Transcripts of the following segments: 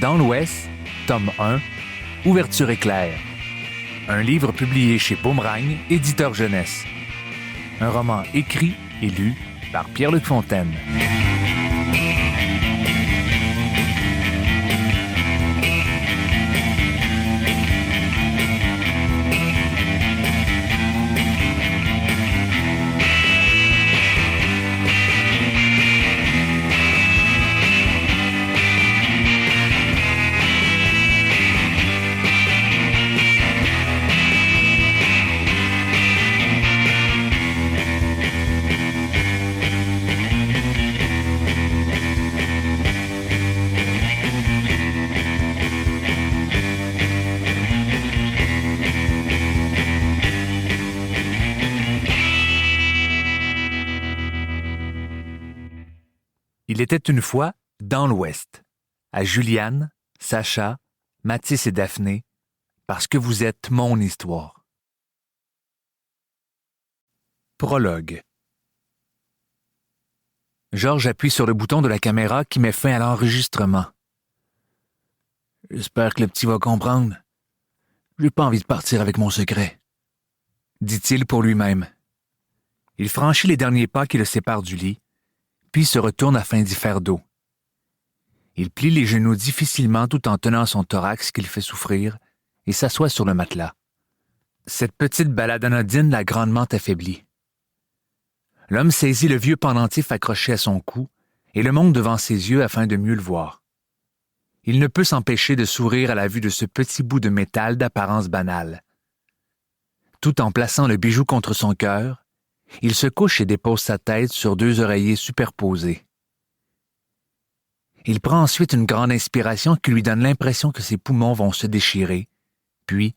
Dans l'Ouest, tome 1, Ouverture éclair. Un livre publié chez Boomerang, éditeur jeunesse. Un roman écrit et lu par Pierre-Luc Fontaine. Il était une fois dans l'Ouest, à Juliane, Sacha, Mathis et Daphné, parce que vous êtes mon histoire. Prologue. Georges appuie sur le bouton de la caméra qui met fin à l'enregistrement. J'espère que le petit va comprendre. J'ai pas envie de partir avec mon secret, dit-il pour lui-même. Il franchit les derniers pas qui le séparent du lit, puis se retourne afin d'y faire dos. Il plie les genoux difficilement tout en tenant son thorax qu'il fait souffrir et s'assoit sur le matelas. Cette petite balade anodine l'a grandement affaibli. L'homme saisit le vieux pendentif accroché à son cou et le monte devant ses yeux afin de mieux le voir. Il ne peut s'empêcher de sourire à la vue de ce petit bout de métal d'apparence banale. Tout en plaçant le bijou contre son cœur, il se couche et dépose sa tête sur deux oreillers superposés. Il prend ensuite une grande inspiration qui lui donne l'impression que ses poumons vont se déchirer, puis,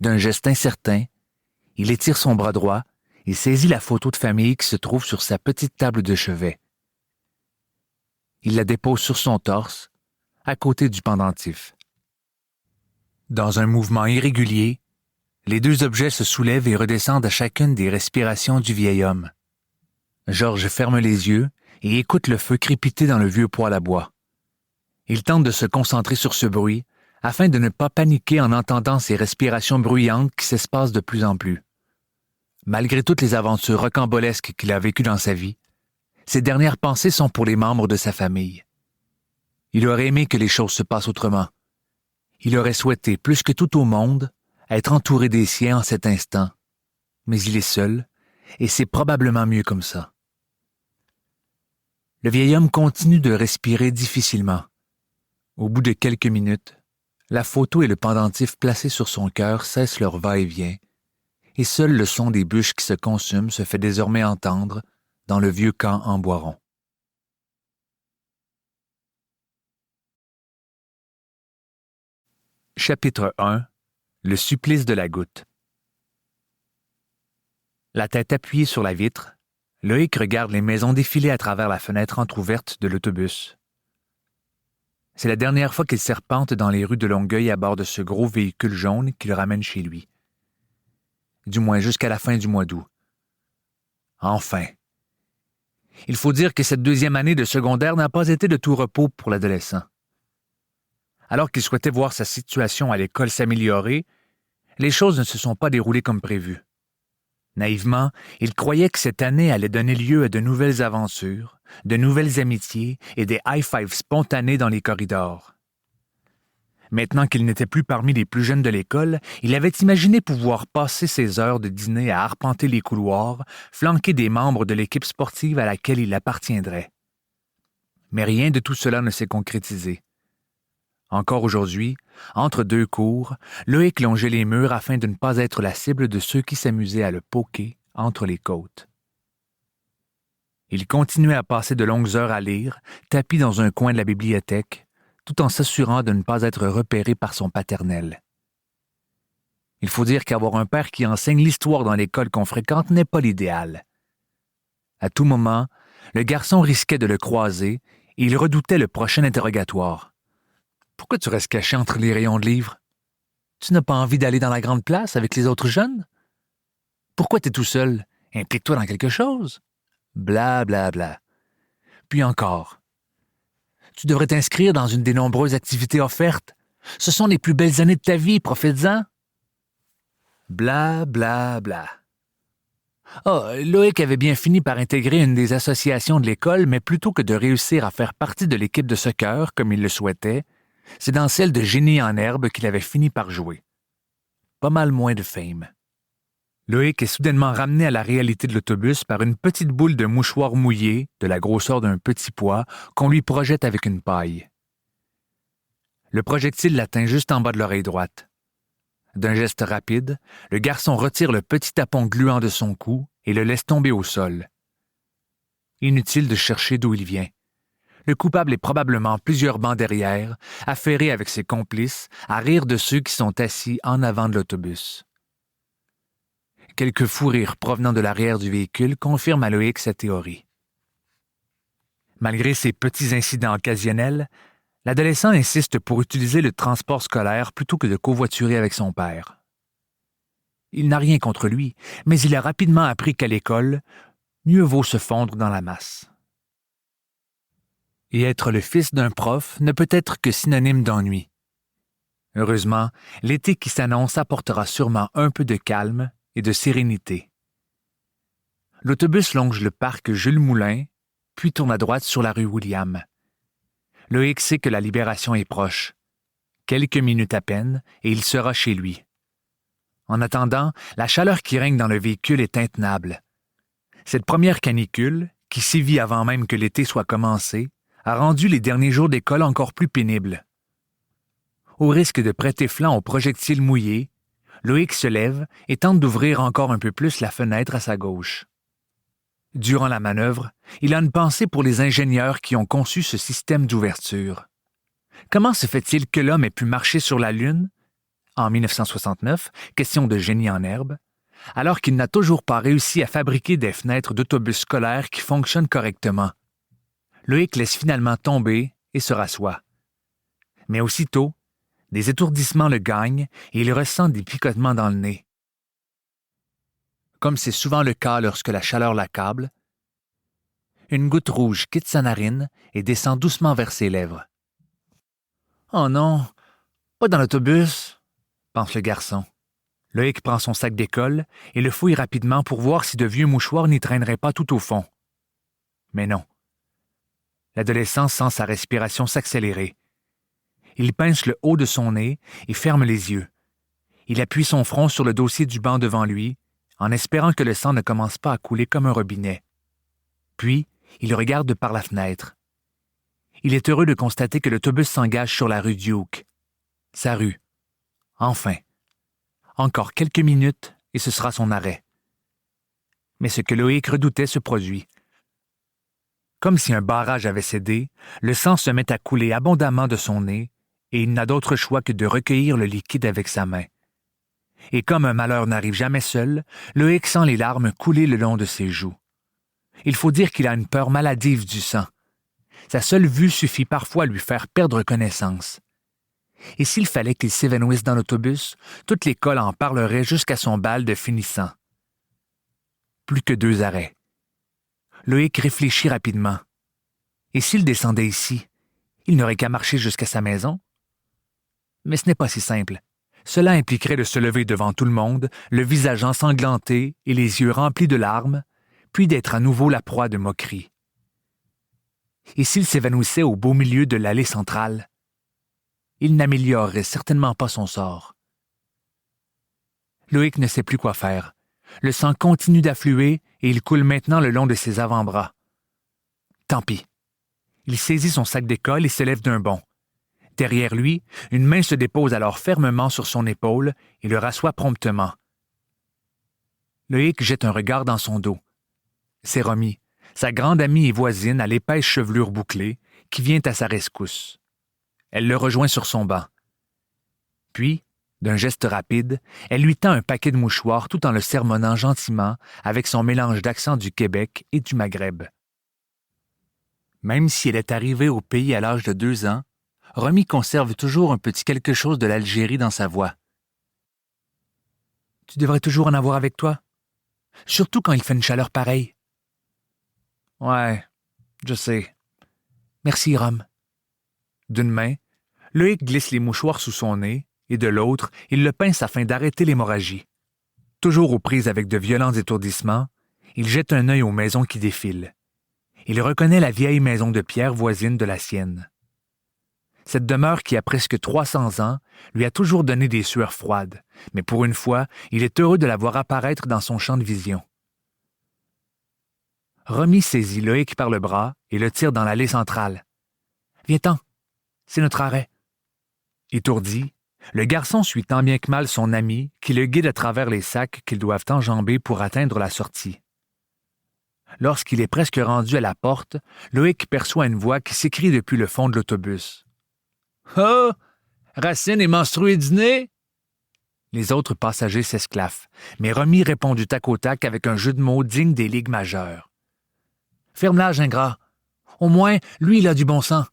d'un geste incertain, il étire son bras droit et saisit la photo de famille qui se trouve sur sa petite table de chevet. Il la dépose sur son torse, à côté du pendentif. Dans un mouvement irrégulier, les deux objets se soulèvent et redescendent à chacune des respirations du vieil homme. Georges ferme les yeux et écoute le feu crépiter dans le vieux poêle à bois. Il tente de se concentrer sur ce bruit afin de ne pas paniquer en entendant ces respirations bruyantes qui s'espacent de plus en plus. Malgré toutes les aventures rocambolesques qu'il a vécues dans sa vie, ses dernières pensées sont pour les membres de sa famille. Il aurait aimé que les choses se passent autrement. Il aurait souhaité, plus que tout au monde, être entouré des siens en cet instant, mais il est seul, et c'est probablement mieux comme ça. Le vieil homme continue de respirer difficilement. Au bout de quelques minutes, la photo et le pendentif placés sur son cœur cessent leur va-et-vient, et seul le son des bûches qui se consument se fait désormais entendre dans le vieux camp en bois rond. Chapitre 1. Le supplice de la goutte. La tête appuyée sur la vitre, Loïc regarde les maisons défiler à travers la fenêtre entr'ouverte de l'autobus. C'est la dernière fois qu'il serpente dans les rues de Longueuil à bord de ce gros véhicule jaune qui le ramène chez lui. Du moins jusqu'à la fin du mois d'août. Enfin. Il faut dire que cette deuxième année de secondaire n'a pas été de tout repos pour l'adolescent. Alors qu'il souhaitait voir sa situation à l'école s'améliorer, les choses ne se sont pas déroulées comme prévu. Naïvement, il croyait que cette année allait donner lieu à de nouvelles aventures, de nouvelles amitiés et des high-fives spontanés dans les corridors. Maintenant qu'il n'était plus parmi les plus jeunes de l'école, il avait imaginé pouvoir passer ses heures de dîner à arpenter les couloirs, flanqué des membres de l'équipe sportive à laquelle il appartiendrait. Mais rien de tout cela ne s'est concrétisé. Encore aujourd'hui, entre deux cours, Loïc longeait les murs afin de ne pas être la cible de ceux qui s'amusaient à le poker entre les côtes. Il continuait à passer de longues heures à lire, tapi dans un coin de la bibliothèque, tout en s'assurant de ne pas être repéré par son paternel. Il faut dire qu'avoir un père qui enseigne l'histoire dans l'école qu'on fréquente n'est pas l'idéal. À tout moment, le garçon risquait de le croiser et il redoutait le prochain interrogatoire. Pourquoi tu restes caché entre les rayons de livres? Tu n'as pas envie d'aller dans la grande place avec les autres jeunes? Pourquoi t'es tout seul? Implique-toi dans quelque chose. Bla, bla, bla. Puis encore. Tu devrais t'inscrire dans une des nombreuses activités offertes. Ce sont les plus belles années de ta vie, profites-en. Bla, bla, bla. Oh, Loïc avait bien fini par intégrer une des associations de l'école, mais plutôt que de réussir à faire partie de l'équipe de soccer, comme il le souhaitait, c'est dans celle de génie en herbe qu'il avait fini par jouer. Pas mal moins de fame. Loïc est soudainement ramené à la réalité de l'autobus par une petite boule de mouchoir mouillé, de la grosseur d'un petit pois, qu'on lui projette avec une paille. Le projectile l'atteint juste en bas de l'oreille droite. D'un geste rapide, le garçon retire le petit tapon gluant de son cou et le laisse tomber au sol. Inutile de chercher d'où il vient. Le coupable est probablement plusieurs bancs derrière, affairé avec ses complices, à rire de ceux qui sont assis en avant de l'autobus. Quelques fous rires provenant de l'arrière du véhicule confirment à Loïc sa théorie. Malgré ces petits incidents occasionnels, l'adolescent insiste pour utiliser le transport scolaire plutôt que de covoiturer avec son père. Il n'a rien contre lui, mais il a rapidement appris qu'à l'école, mieux vaut se fondre dans la masse. Et être le fils d'un prof ne peut être que synonyme d'ennui. Heureusement, l'été qui s'annonce apportera sûrement un peu de calme et de sérénité. L'autobus longe le parc Jules Moulin, puis tourne à droite sur la rue William. Loïc sait que la libération est proche. Quelques minutes à peine, et il sera chez lui. En attendant, la chaleur qui règne dans le véhicule est intenable. Cette première canicule, qui sévit avant même que l'été soit commencé, a rendu les derniers jours d'école encore plus pénibles. Au risque de prêter flanc aux projectiles mouillés, Loïc se lève et tente d'ouvrir encore un peu plus la fenêtre à sa gauche. Durant la manœuvre, il a une pensée pour les ingénieurs qui ont conçu ce système d'ouverture. Comment se fait-il que l'homme ait pu marcher sur la Lune, en 1969, question de génie en herbe, alors qu'il n'a toujours pas réussi à fabriquer des fenêtres d'autobus scolaires qui fonctionnent correctement? Loïc laisse finalement tomber et se rassoit. Mais aussitôt, des étourdissements le gagnent et il ressent des picotements dans le nez. Comme c'est souvent le cas lorsque la chaleur l'accable, une goutte rouge quitte sa narine et descend doucement vers ses lèvres. « Oh non, pas dans l'autobus !» pense le garçon. Loïc prend son sac d'école et le fouille rapidement pour voir si de vieux mouchoirs n'y traîneraient pas tout au fond. Mais non. L'adolescent sent sa respiration s'accélérer. Il pince le haut de son nez et ferme les yeux. Il appuie son front sur le dossier du banc devant lui, en espérant que le sang ne commence pas à couler comme un robinet. Puis, il regarde par la fenêtre. Il est heureux de constater que l'autobus s'engage sur la rue Duke. Sa rue. Enfin. Encore quelques minutes et ce sera son arrêt. Mais ce que Loïc redoutait se produit. Comme si un barrage avait cédé, le sang se met à couler abondamment de son nez et il n'a d'autre choix que de recueillir le liquide avec sa main. Et comme un malheur n'arrive jamais seul, Loïc sent les larmes couler le long de ses joues. Il faut dire qu'il a une peur maladive du sang. Sa seule vue suffit parfois à lui faire perdre connaissance. Et s'il fallait qu'il s'évanouisse dans l'autobus, toute l'école en parlerait jusqu'à son bal de finissant. Plus que 2 arrêts. Loïc réfléchit rapidement. Et s'il descendait ici, il n'aurait qu'à marcher jusqu'à sa maison? Mais ce n'est pas si simple. Cela impliquerait de se lever devant tout le monde, le visage ensanglanté et les yeux remplis de larmes, puis d'être à nouveau la proie de moqueries. Et s'il s'évanouissait au beau milieu de l'allée centrale? Il n'améliorerait certainement pas son sort. Loïc ne sait plus quoi faire. Le sang continue d'affluer et il coule maintenant le long de ses avant-bras. Tant pis. Il saisit son sac d'école et se lève d'un bond. Derrière lui, une main se dépose alors fermement sur son épaule et le rassoit promptement. Loïc jette un regard dans son dos. C'est Romy, sa grande amie et voisine à l'épaisse chevelure bouclée, qui vient à sa rescousse. Elle le rejoint sur son banc. Puis, d'un geste rapide, elle lui tend un paquet de mouchoirs tout en le sermonnant gentiment avec son mélange d'accent du Québec et du Maghreb. Même si elle est arrivée au pays à l'âge de 2 ans, Romy conserve toujours un petit quelque chose de l'Algérie dans sa voix. « Tu devrais toujours en avoir avec toi, surtout quand il fait une chaleur pareille. »« Ouais, je sais. Merci, Rom. D'une main, Loïc glisse les mouchoirs sous son nez et de l'autre, il le pince afin d'arrêter l'hémorragie. Toujours aux prises avec de violents étourdissements, il jette un œil aux maisons qui défilent. Il reconnaît la vieille maison de pierre voisine de la sienne. Cette demeure qui a presque 300 ans lui a toujours donné des sueurs froides, mais pour une fois, il est heureux de la voir apparaître dans son champ de vision. Romy saisit Loïc par le bras et le tire dans l'allée centrale. « Viens-t'en, c'est notre arrêt. » Étourdi, le garçon suit tant bien que mal son ami qui le guide à travers les sacs qu'ils doivent enjamber pour atteindre la sortie. Lorsqu'il est presque rendu à la porte, Loïc perçoit une voix qui s'écrie depuis le fond de l'autobus. « Oh! Racine est menstruée dîner? » Les autres passagers s'esclaffent, mais Romy répond du tac au tac avec un jeu de mots digne des ligues majeures. « Ferme-la, Gingras. Au moins, lui, il a du bon sens. »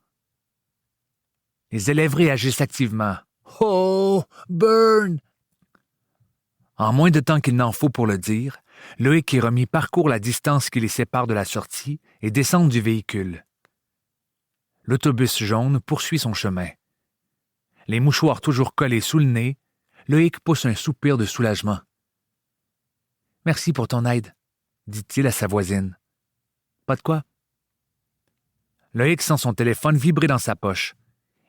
Les élèves réagissent activement. « Oh! Burn! » En moins de temps qu'il n'en faut pour le dire, Loïc et Romy parcourent la distance qui les sépare de la sortie et descendent du véhicule. L'autobus jaune poursuit son chemin. Les mouchoirs toujours collés sous le nez, Loïc pousse un soupir de soulagement. « Merci pour ton aide, » dit-il à sa voisine. « Pas de quoi. » Loïc sent son téléphone vibrer dans sa poche.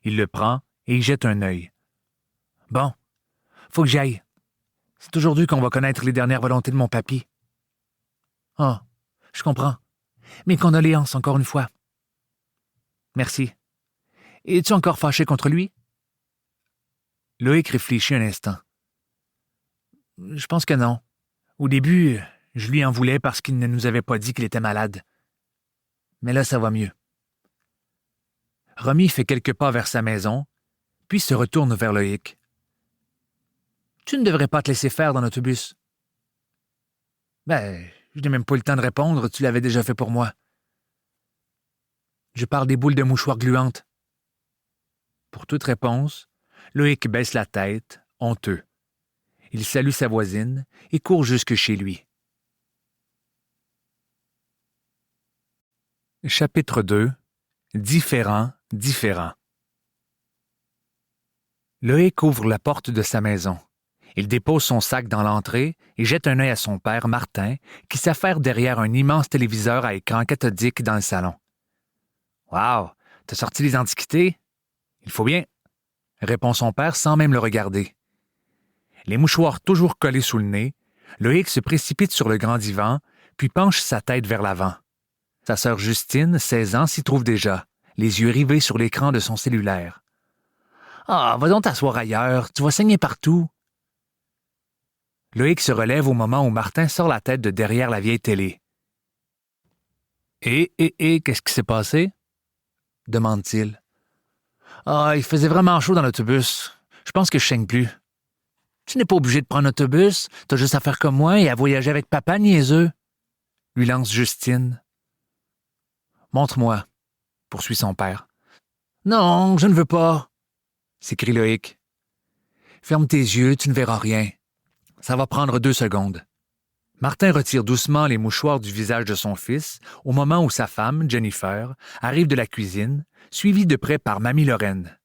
Il le prend et y jette un œil. « Bon, faut que j'aille. C'est aujourd'hui qu'on va connaître les dernières volontés de mon papy. »« Ah, je comprends. Mes condoléances encore une fois. »« Merci. Es-tu encore fâché contre lui? » Loïc réfléchit un instant. « Je pense que non. Au début, je lui en voulais parce qu'il ne nous avait pas dit qu'il était malade. Mais là, ça va mieux. » Romy fait quelques pas vers sa maison, puis se retourne vers Loïc. « Tu ne devrais pas te laisser faire dans l'autobus. »« Ben, je n'ai même pas eu le temps de répondre, tu l'avais déjà fait pour moi. »« Je parle des boules de mouchoirs gluantes. » Pour toute réponse, Loïc baisse la tête, honteux. Il salue sa voisine et court jusque chez lui. Chapitre 2. Différent. Loïc ouvre la porte de sa maison. Il dépose son sac dans l'entrée et jette un œil à son père, Martin, qui s'affaire derrière un immense téléviseur à écran cathodique dans le salon. « Wow! T'as sorti les antiquités? Il faut bien, » répond son père sans même le regarder. Les mouchoirs toujours collés sous le nez, Loïc se précipite sur le grand divan, puis penche sa tête vers l'avant. Sa sœur Justine, 16 ans, s'y trouve déjà, les yeux rivés sur l'écran de son cellulaire. « Ah, va donc t'asseoir ailleurs, tu vas saigner partout. » Loïc se relève au moment où Martin sort la tête de derrière la vieille télé. « Qu'est-ce qui s'est passé? » demande-t-il. « Ah, il faisait vraiment chaud dans l'autobus. Je pense que je saigne plus. » « Tu n'es pas obligé de prendre l'autobus, t'as juste à faire comme moi et à voyager avec papa, niaiseux, » lui lance Justine. « Montre-moi, » poursuit son père. « Non, je ne veux pas, » s'écrie Loïc. « Ferme tes yeux, tu ne verras rien. Ça va prendre 2 secondes. » Martin retire doucement les mouchoirs du visage de son fils au moment où sa femme, Jennifer, arrive de la cuisine, suivie de près par Mamie Lorraine.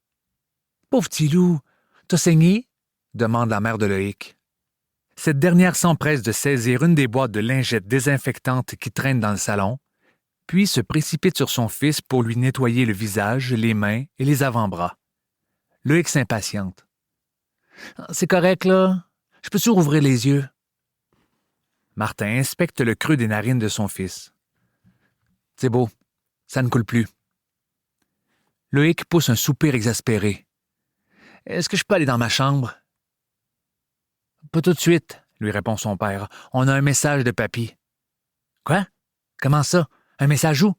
« Pauvre petit loup, t'as saigné? » demande la mère de Loïc. Cette dernière s'empresse de saisir une des boîtes de lingettes désinfectantes qui traînent dans le salon, puis se précipite sur son fils pour lui nettoyer le visage, les mains et les avant-bras. Loïc s'impatiente. « C'est correct, là. Je peux toujours ouvrir les yeux. » Martin inspecte le creux des narines de son fils. « C'est beau. Ça ne coule plus. » Loïc pousse un soupir exaspéré. « Est-ce que je peux aller dans ma chambre? » « Pas tout de suite, » lui répond son père. « On a un message de papy. »« Quoi? Comment ça? Un message où? »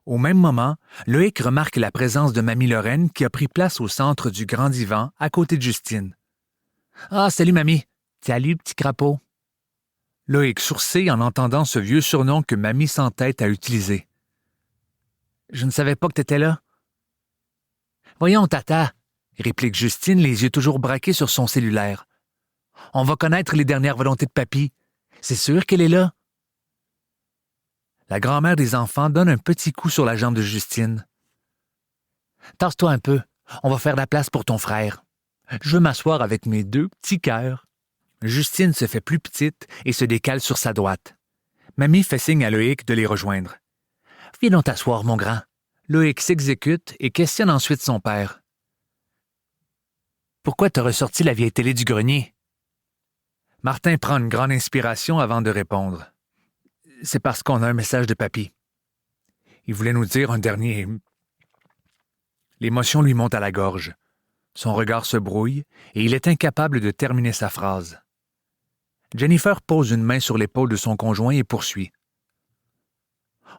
Au même moment, Loïc remarque la présence de Mamie Lorraine qui a pris place au centre du grand divan à côté de Justine. « Ah, salut, Mamie. »« Salut, petit crapaud. » Loïc sourcille en entendant ce vieux surnom que Mamie s'entête à utiliser. « Je ne savais pas que t'étais là. »« Voyons, tata, » réplique Justine, les yeux toujours braqués sur son cellulaire. « On va connaître les dernières volontés de papy. C'est sûr qu'elle est là. » La grand-mère des enfants donne un petit coup sur la jambe de Justine. Tasse-toi un peu. On va faire de la place pour ton frère. Je veux m'asseoir avec mes 2 petits cœurs. Justine se fait plus petite et se décale sur sa droite. Mamie fait signe à Loïc de les rejoindre. Viens donc t'asseoir, mon grand. Loïc s'exécute et questionne ensuite son père. Pourquoi t'as ressorti la vieille télé du grenier? Martin prend une grande inspiration avant de répondre. C'est parce qu'on a un message de papy. Il voulait nous dire un dernier. L'émotion lui monte à la gorge. Son regard se brouille et il est incapable de terminer sa phrase. Jennifer pose une main sur l'épaule de son conjoint et poursuit.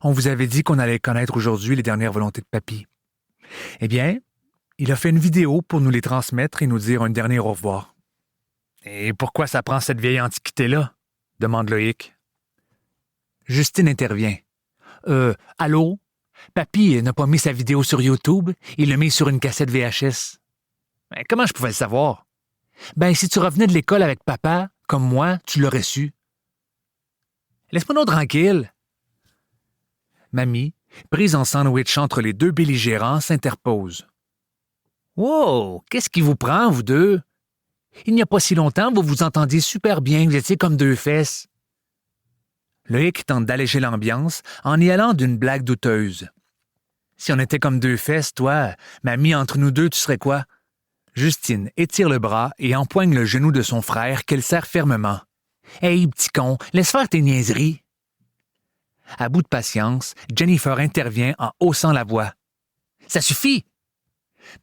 On vous avait dit qu'on allait connaître aujourd'hui les dernières volontés de papy. Eh bien, il a fait une vidéo pour nous les transmettre et nous dire un dernier au revoir. Et pourquoi ça prend cette vieille antiquité-là? Demande Loïc. Justine intervient. Allô? Papy n'a pas mis sa vidéo sur YouTube, il l'a mis sur une cassette VHS. Ben, comment je pouvais le savoir? Ben, si tu revenais de l'école avec papa, comme moi, tu l'aurais su. Laisse-moi donc tranquille. Mamie, prise en sandwich entre les 2 belligérants, s'interpose. Wow! Qu'est-ce qui vous prend, vous deux? Il n'y a pas si longtemps, vous vous entendiez super bien, vous étiez comme 2 fesses. Loïc tente d'alléger l'ambiance en y allant d'une blague douteuse. Si on était comme 2 fesses, toi, mamie, entre nous deux, tu serais quoi? Justine étire le bras et empoigne le genou de son frère qu'elle serre fermement. Hey, petit con, laisse faire tes niaiseries. À bout de patience, Jennifer intervient en haussant la voix. Ça suffit!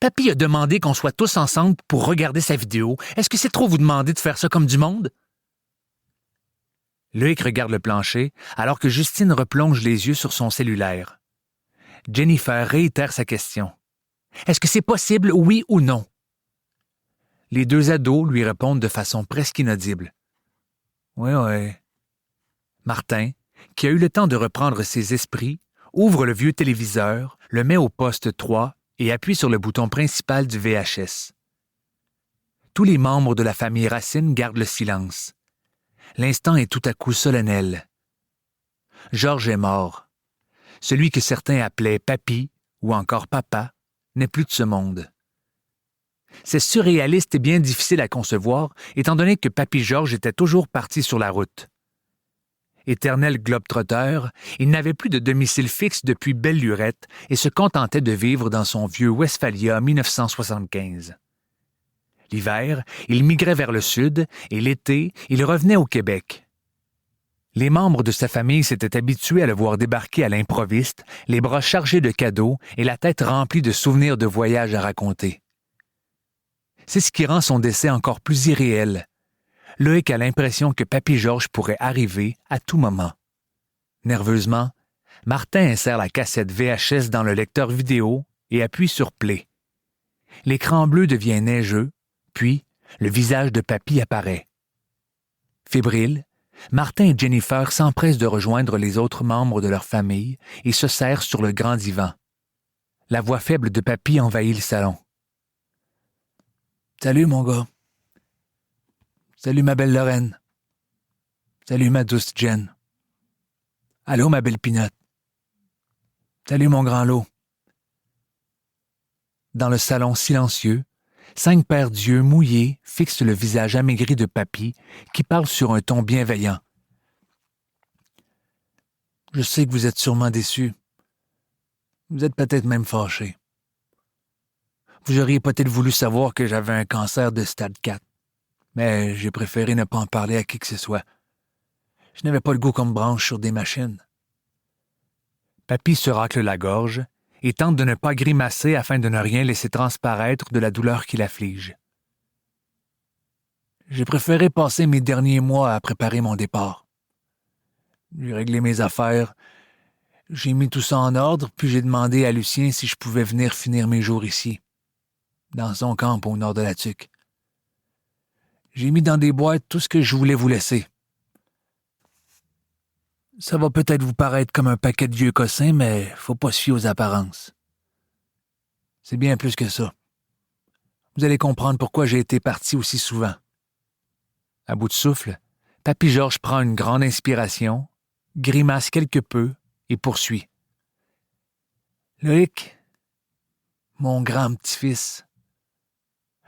Papy a demandé qu'on soit tous ensemble pour regarder sa vidéo. Est-ce que c'est trop vous demander de faire ça comme du monde? Loïc regarde le plancher alors que Justine replonge les yeux sur son cellulaire. Jennifer réitère sa question. Est-ce que c'est possible, oui ou non? Les 2 ados lui répondent de façon presque inaudible. Oui. Martin, qui a eu le temps de reprendre ses esprits, ouvre le vieux téléviseur, le met au poste 3 et appuie sur le bouton principal du VHS. Tous les membres de la famille Racine gardent le silence. L'instant est tout à coup solennel. Georges est mort. Celui que certains appelaient papy ou encore papa n'est plus de ce monde. C'est surréaliste et bien difficile à concevoir, étant donné que papy Georges était toujours parti sur la route. Éternel globe-trotteur, il n'avait plus de domicile fixe depuis belle lurette et se contentait de vivre dans son vieux Westphalia 1975. L'hiver, il migrait vers le sud et l'été, il revenait au Québec. Les membres de sa famille s'étaient habitués à le voir débarquer à l'improviste, les bras chargés de cadeaux et la tête remplie de souvenirs de voyages à raconter. C'est ce qui rend son décès encore plus irréel. Loïc a l'impression que papy Georges pourrait arriver à tout moment. Nerveusement, Martin insère la cassette VHS dans le lecteur vidéo et appuie sur play. L'écran bleu devient neigeux, puis le visage de papy apparaît. Fébrile, Martin et Jennifer s'empressent de rejoindre les autres membres de leur famille et se serrent sur le grand divan. La voix faible de papy envahit le salon. « Salut, mon gars. Salut, ma belle Lorraine. Salut, ma douce Jen. Allô, ma belle Pinotte. Salut, mon grand lot. » Dans le salon silencieux, 5 paires d'yeux mouillés fixent le visage amaigri de papy qui parle sur un ton bienveillant. « Je sais que vous êtes sûrement déçus. Vous êtes peut-être même fâchés. Vous auriez peut-être voulu savoir que j'avais un cancer de stade 4, mais j'ai préféré ne pas en parler à qui que ce soit. Je n'avais pas le goût qu'on me branche sur des machines. » Papy se racle la gorge et tente de ne pas grimacer afin de ne rien laisser transparaître de la douleur qui l'afflige. J'ai préféré passer mes derniers mois à préparer mon départ. J'ai réglé mes affaires, j'ai mis tout ça en ordre, puis j'ai demandé à Lucien si je pouvais venir finir mes jours ici, dans son camp au nord de la Tuque. J'ai mis dans des boîtes tout ce que je voulais vous laisser. Ça va peut-être vous paraître comme un paquet de vieux cossins, mais faut pas se fier aux apparences. C'est bien plus que ça. Vous allez comprendre pourquoi j'ai été parti aussi souvent. À bout de souffle, papy Georges prend une grande inspiration, grimace quelque peu et poursuit. Loïc, mon grand petit-fils,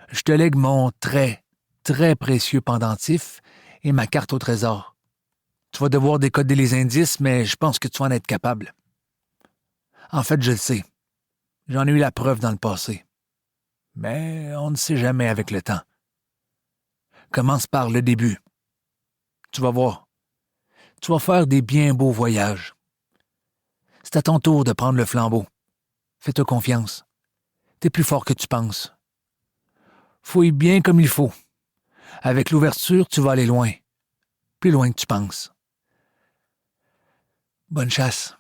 je te lègue mon très, très précieux pendentif et ma carte au trésor. Tu vas devoir décoder les indices, mais je pense que tu vas en être capable. En fait, je le sais. J'en ai eu la preuve dans le passé. Mais on ne sait jamais avec le temps. Commence par le début. Tu vas voir. Tu vas faire des bien beaux voyages. C'est à ton tour de prendre le flambeau. Fais-toi confiance. T'es plus fort que tu penses. Fouille bien comme il faut. Avec l'ouverture, tu vas aller loin. Plus loin que tu penses. Bonne chasse.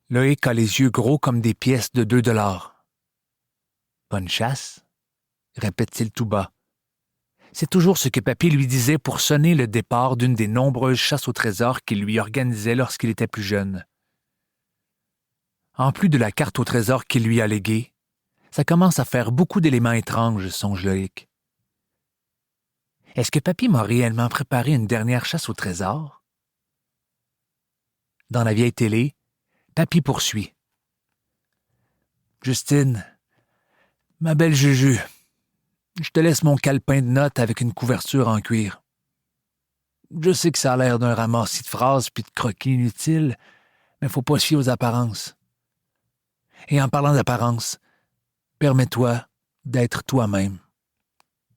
Loïc a les yeux gros comme des pièces de 2 $. Bonne chasse, répète-t-il tout bas. C'est toujours ce que Papy lui disait pour sonner le départ d'une des nombreuses chasses au trésor qu'il lui organisait lorsqu'il était plus jeune. En plus de la carte au trésor qu'il lui a léguée, ça commence à faire beaucoup d'éléments étranges, songe Loïc. Est-ce que Papy m'a réellement préparé une dernière chasse au trésor? Dans la vieille télé, Papy poursuit. Justine, ma belle Juju, je te laisse mon calepin de notes avec une couverture en cuir. Je sais que ça a l'air d'un ramassis de phrases puis de croquis inutiles, mais faut pas se fier aux apparences. Et en parlant d'apparence, permets-toi d'être toi-même.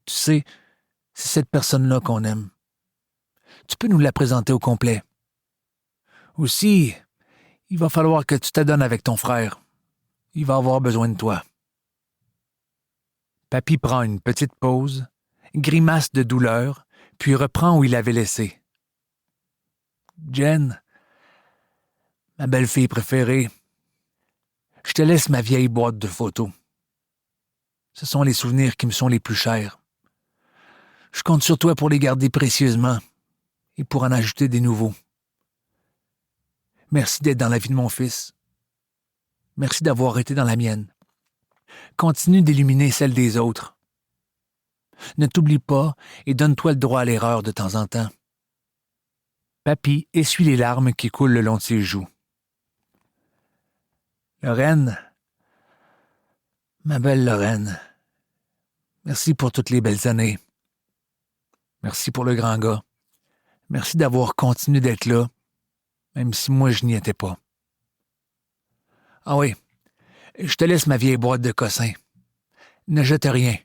Tu sais, c'est cette personne-là qu'on aime. Tu peux nous la présenter au complet. Aussi, il va falloir que tu t'adonnes avec ton frère. Il va avoir besoin de toi. Papy prend une petite pause, grimace de douleur, puis reprend où il avait laissé. Jen, ma belle-fille préférée, je te laisse ma vieille boîte de photos. Ce sont les souvenirs qui me sont les plus chers. Je compte sur toi pour les garder précieusement et pour en ajouter des nouveaux. Merci d'être dans la vie de mon fils. Merci d'avoir été dans la mienne. Continue d'illuminer celle des autres. Ne t'oublie pas et donne-toi le droit à l'erreur de temps en temps. Papy essuie les larmes qui coulent le long de ses joues. Lorraine, ma belle Lorraine, merci pour toutes les belles années. Merci pour le grand gars. Merci d'avoir continué d'être là, même si moi je n'y étais pas. Ah oui, je te laisse ma vieille boîte de cossins. Ne jette rien.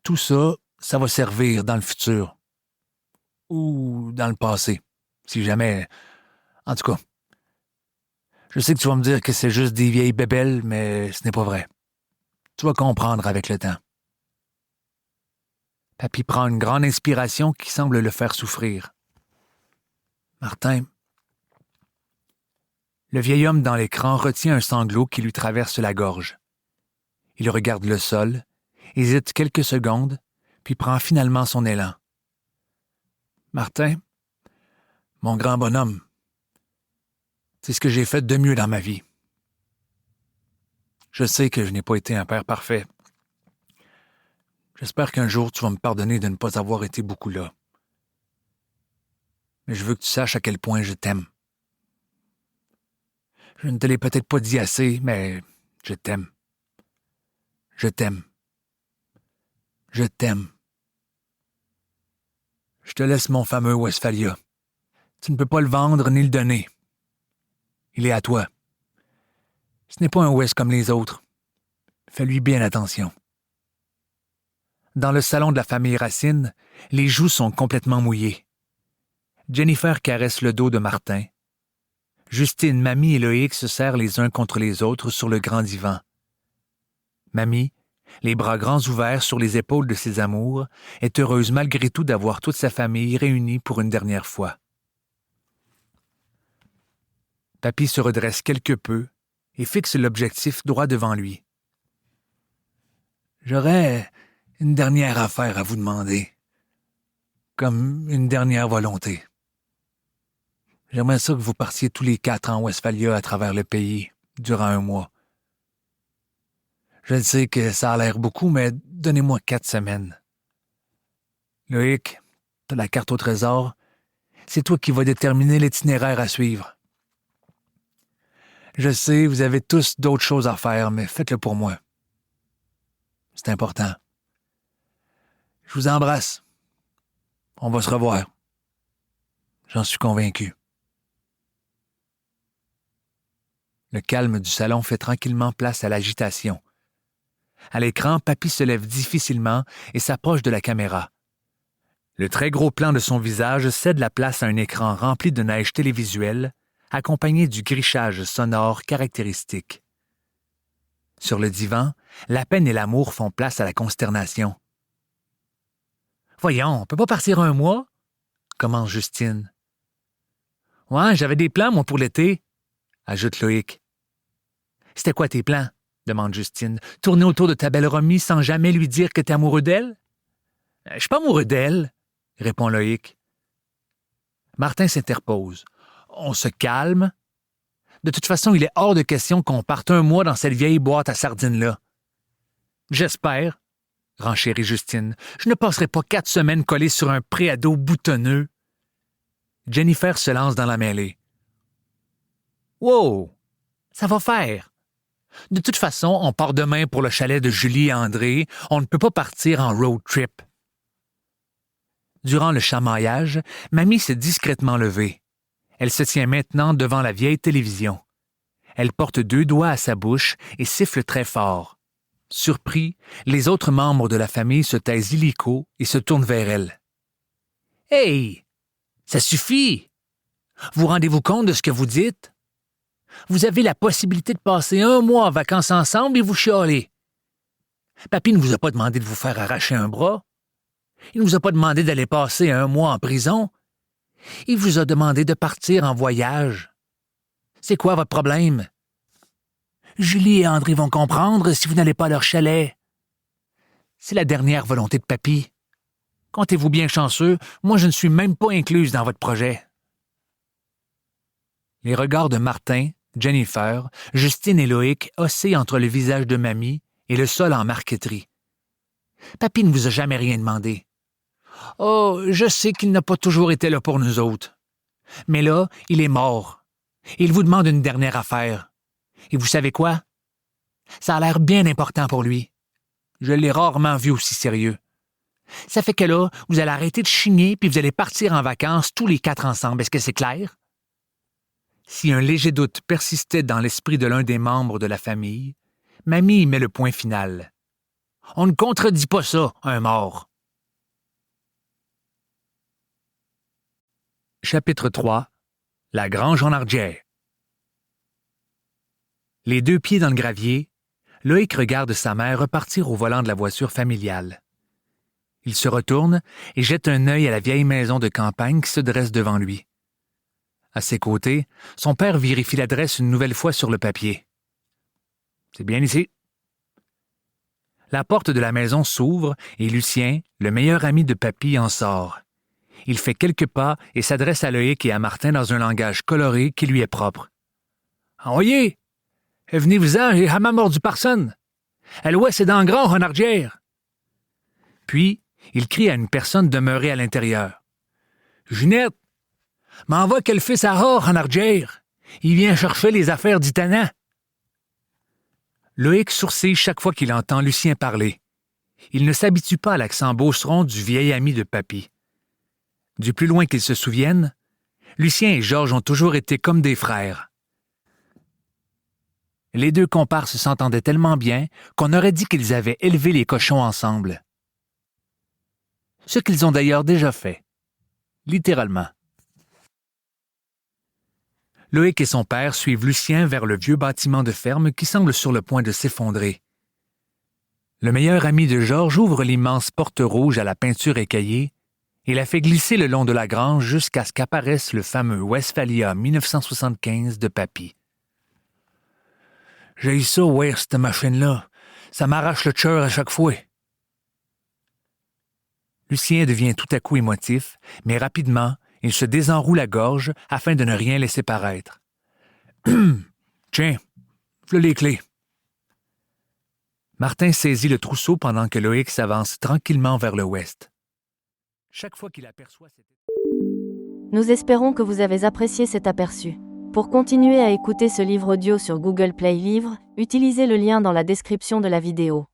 Tout ça, ça va servir dans le futur. Ou dans le passé, si jamais... En tout cas, je sais que tu vas me dire que c'est juste des vieilles bébelles, mais ce n'est pas vrai. Tu vas comprendre avec le temps. Papy prend une grande inspiration qui semble le faire souffrir. Martin... Le vieil homme dans l'écran retient un sanglot qui lui traverse la gorge. Il regarde le sol, hésite quelques secondes, puis prend finalement son élan. Martin, mon grand bonhomme, c'est ce que j'ai fait de mieux dans ma vie. Je sais que je n'ai pas été un père parfait. J'espère qu'un jour tu vas me pardonner de ne pas avoir été beaucoup là. Mais je veux que tu saches à quel point je t'aime. Je ne te l'ai peut-être pas dit assez, mais je t'aime. Je t'aime. Je t'aime. Je te laisse mon fameux Westphalia. Tu ne peux pas le vendre ni le donner. Il est à toi. Ce n'est pas un West comme les autres. Fais-lui bien attention. Dans le salon de la famille Racine, les joues sont complètement mouillées. Jennifer caresse le dos de Martin. Justine, Mamie et Loïc se serrent les uns contre les autres sur le grand divan. Mamie, les bras grands ouverts sur les épaules de ses amours, est heureuse malgré tout d'avoir toute sa famille réunie pour une dernière fois. Papy se redresse quelque peu et fixe l'objectif droit devant lui. « J'aurais une dernière affaire à vous demander, comme une dernière volonté. J'aimerais ça que vous partiez tous les 4 en Westphalia à travers le pays, durant 1 mois. Je sais que ça a l'air beaucoup, mais donnez-moi 4 semaines. Loïc, t'as la carte au trésor. C'est toi qui vas déterminer l'itinéraire à suivre. Je sais, vous avez tous d'autres choses à faire, mais faites-le pour moi. C'est important. Je vous embrasse. On va se revoir. J'en suis convaincu. Le calme du salon fait tranquillement place à l'agitation. À l'écran, Papy se lève difficilement et s'approche de la caméra. Le très gros plan de son visage cède la place à un écran rempli de neige télévisuelle, accompagné du grichage sonore caractéristique. Sur le divan, la peine et l'amour font place à la consternation. « Voyons, on peut pas partir un mois? » commence Justine. « Ouais, j'avais des plans, moi, pour l'été, » ajoute Loïc. « C'était quoi tes plans? » demande Justine. « Tourner autour de ta belle Romy sans jamais lui dire que t'es amoureux d'elle? »« Je suis pas amoureux d'elle, » répond Loïc. Martin s'interpose. « On se calme. De toute façon, il est hors de question qu'on parte un mois dans cette vieille boîte à sardines-là. »« J'espère, » renchérit Justine. « Je ne passerai pas 4 semaines collée sur un préado boutonneux. » Jennifer se lance dans la mêlée. « Wow! Ça va faire! De toute façon, on part demain pour le chalet de Julie et André. On ne peut pas partir en road trip. » Durant le chamaillage, Mamie s'est discrètement levée. Elle se tient maintenant devant la vieille télévision. Elle porte 2 doigts à sa bouche et siffle très fort. Surpris, les autres membres de la famille se taisent illico et se tournent vers elle. « Hey! Ça suffit! Vous rendez-vous compte de ce que vous dites? Vous avez la possibilité de passer un mois en vacances ensemble et vous chialez. Papy ne vous a pas demandé de vous faire arracher un bras. Il ne vous a pas demandé d'aller passer un mois en prison. Il vous a demandé de partir en voyage. C'est quoi votre problème? Julie et André vont comprendre si vous n'allez pas à leur chalet. C'est la dernière volonté de Papy. Comptez-vous bien chanceux, moi je ne suis même pas incluse dans votre projet. » Les regards de Martin, Jennifer, Justine et Loïc oscillent entre le visage de Mamie et le sol en marqueterie. Papy ne vous a jamais rien demandé. Oh, je sais qu'il n'a pas toujours été là pour nous autres. Mais là, il est mort. Il vous demande une dernière affaire. Et vous savez quoi? Ça a l'air bien important pour lui. Je l'ai rarement vu aussi sérieux. Ça fait que là, vous allez arrêter de chigner puis vous allez partir en vacances tous les 4 ensemble. Est-ce que c'est clair? Si un léger doute persistait dans l'esprit de l'un des membres de la famille, Mamie y met le point final. On ne contredit pas ça, un mort. Chapitre 3. La grange en ardière. Les 2 pieds dans le gravier, Loïc regarde sa mère repartir au volant de la voiture familiale. Il se retourne et jette un œil à la vieille maison de campagne qui se dresse devant lui. À ses côtés, son père vérifie l'adresse une nouvelle fois sur le papier. « C'est bien ici. » La porte de la maison s'ouvre et Lucien, le meilleur ami de Papy, en sort. Il fait quelques pas et s'adresse à Loïc et à Martin dans un langage coloré qui lui est propre. « Envoyez! Venez-vous-en, j'ai jamais mordu personne. Elle ouais, c'est dans le grand en arrière. » Puis, il crie à une personne demeurée à l'intérieur. « Ginette, m'envoie quel fils à Rore en arrière. Il vient chercher les affaires d'Itana. » Loïc sourcille chaque fois qu'il entend Lucien parler. Il ne s'habitue pas à l'accent beauceron du vieil ami de Papy. Du plus loin qu'il se souvienne, Lucien et Georges ont toujours été comme des frères. Les 2 comparses s'entendaient tellement bien qu'on aurait dit qu'ils avaient élevé les cochons ensemble. Ce qu'ils ont d'ailleurs déjà fait. Littéralement. Loïc et son père suivent Lucien vers le vieux bâtiment de ferme qui semble sur le point de s'effondrer. Le meilleur ami de Georges ouvre l'immense porte rouge à la peinture écaillée et la fait glisser le long de la grange jusqu'à ce qu'apparaisse le fameux Westphalia 1975 de Papy. « J'ai ça, ouais, cette machine-là. Ça m'arrache le cœur à chaque fois. » Lucien devient tout à coup émotif, mais rapidement, il se désenroule la gorge afin de ne rien laisser paraître. « Tiens, voilà les clés. » Martin saisit le trousseau pendant que Loïc s'avance tranquillement vers le ouest. Chaque fois qu'il aperçoit cette... Nous espérons que vous avez apprécié cet aperçu. Pour continuer à écouter ce livre audio sur Google Play Livres, utilisez le lien dans la description de la vidéo.